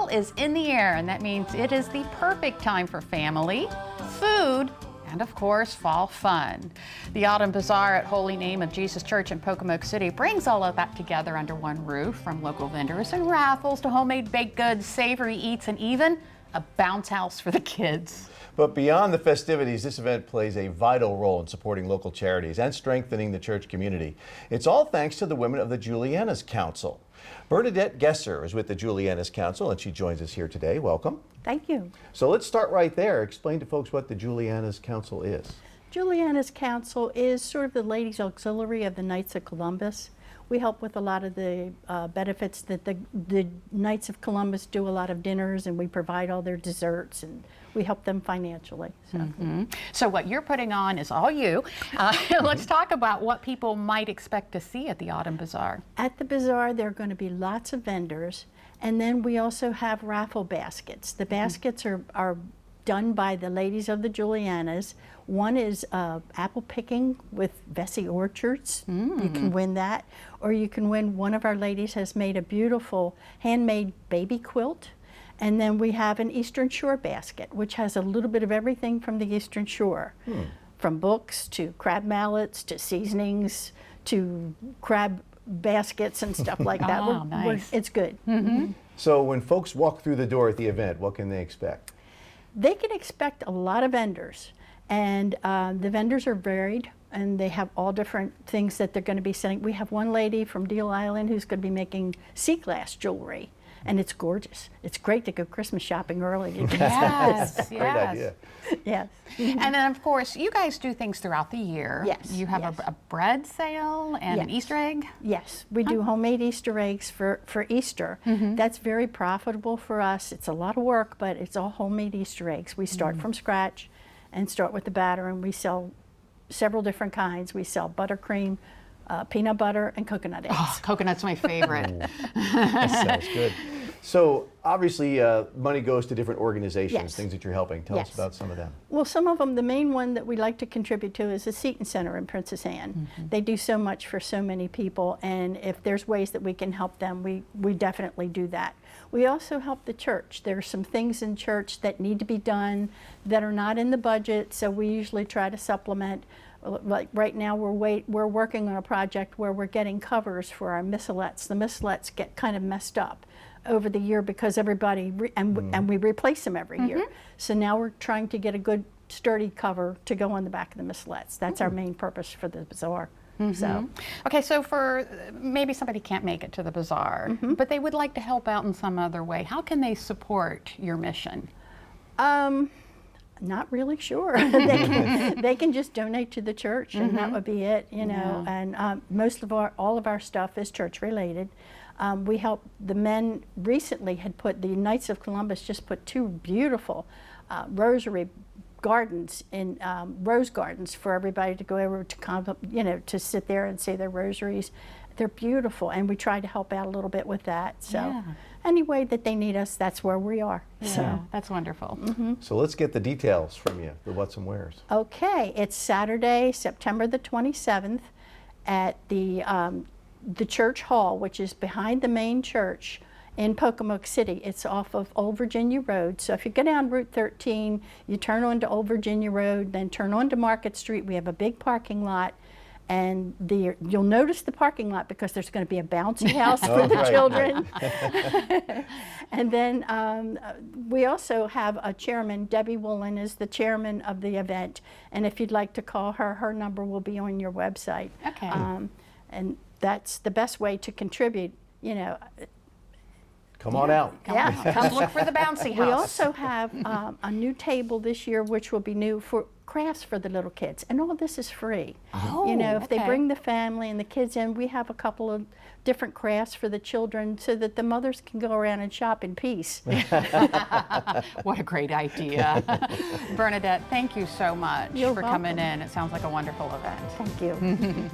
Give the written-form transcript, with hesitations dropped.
Fall is in the air, and that means it is the perfect time for family, food, and of course, fall fun. The Autumn Bazaar at Holy Name of Jesus Church in Pocomoke City brings all of that together under one roof, from local vendors and raffles to homemade baked goods, savory eats, and even a bounce house for the kids. But beyond the festivities, this event plays a vital role in supporting local charities and strengthening the church community. It's all thanks to the women of the Juliennas Council. Bernadette Gesser is with the Juliennas Council, and she joins us here today. Welcome. Thank you. So let's start right there. Explain to folks what the Juliennas Council is. Juliennas Council is sort of the ladies' auxiliary of the Knights of Columbus. We help with a lot of the benefits that the Knights of Columbus do, a lot of dinners, and we provide all their desserts, and we help them financially. So, So what you're putting on is all you. Let's talk about what people might expect to see at the Autumn Bazaar. At the bazaar, there are going to be lots of vendors, and then we also have raffle baskets. The baskets are done by the ladies of the Juliennas. One is apple picking with Vesey Orchards. You can win that. Or you can win, one of our ladies has made a beautiful handmade baby quilt. And then we have an Eastern Shore basket, which has a little bit of everything from the Eastern Shore. From books to crab mallets to seasonings to crab baskets and stuff like that. Oh, nice. It's good. So when folks walk through the door at the event, what can they expect? They can expect a lot of vendors, and the vendors are varied, and they have all different things that they're going to be selling. We have one lady from Deal Island who's going to be making sea glass jewelry, and it's gorgeous. It's great to go Christmas shopping early. Yes, Great idea. Yes. And then, of course, you guys do things throughout the year. Yes, You have yes. a bread sale and an Yes. Easter egg. Yes, we do homemade Easter eggs for Easter. That's very profitable for us. It's a lot of work, but it's all homemade Easter eggs. We start from scratch and start with the batter, and we sell several different kinds. We sell buttercream, peanut butter, and coconut eggs. Oh, coconut's my favorite. That sounds good. So obviously money goes to different organizations, Yes. things that you're helping. Tell us Yes. about some of them. Well, some of them, the main one that we like to contribute to is the Seton Center in Princess Anne. They do so much for so many people, and if there's ways that we can help them, we definitely do that. We also help the church. There are some things in church that need to be done that are not in the budget, so we usually try to supplement. Like right now, we're working on a project where we're getting covers for our missalettes. The missalettes get kind of messed up over the year because everybody, and we replace them every year. So now we're trying to get a good sturdy cover to go on the back of the missalettes. That's our main purpose for the bazaar. So, Okay, so for maybe somebody can't make it to the bazaar, but they would like to help out in some other way. How can they support your mission? not really sure. They can just donate to the church, and that would be it, you know. And most of all of our stuff is church related. We help the men. Recently had put, the Knights of Columbus just put 2 beautiful rosary gardens in rose gardens for everybody to go over to come, you know, to sit there and say their rosaries. They're beautiful, and we try to help out a little bit with that. So any way that they need us, that's where we are. Yeah, so that's wonderful. So let's get the details from you, the what's and where's. Okay, it's Saturday, September the 27th at the church hall, which is behind the main church in Pocomoke City. It's off of Old Virginia Road. So if you go down Route 13, you turn onto Old Virginia Road, then turn onto Market Street. We have a big parking lot. And you'll notice the parking lot because there's going to be a bouncy house for the children. And then we also have a chairman. Debbie Woolen is the chairman of the event. And if you'd like to call her, her number will be on your website. Okay. And that's the best way to contribute, you know. Come on out. Come look for the bouncy house. We also have a new table this year, which will be new for crafts for the little kids, and all this is free. Oh, you know, if they okay. bring the family and the kids in, we have a couple of different crafts for the children so that the mothers can go around and shop in peace. What a great idea. Bernadette, thank you so much You're for coming in. It sounds like a wonderful event. Thank you.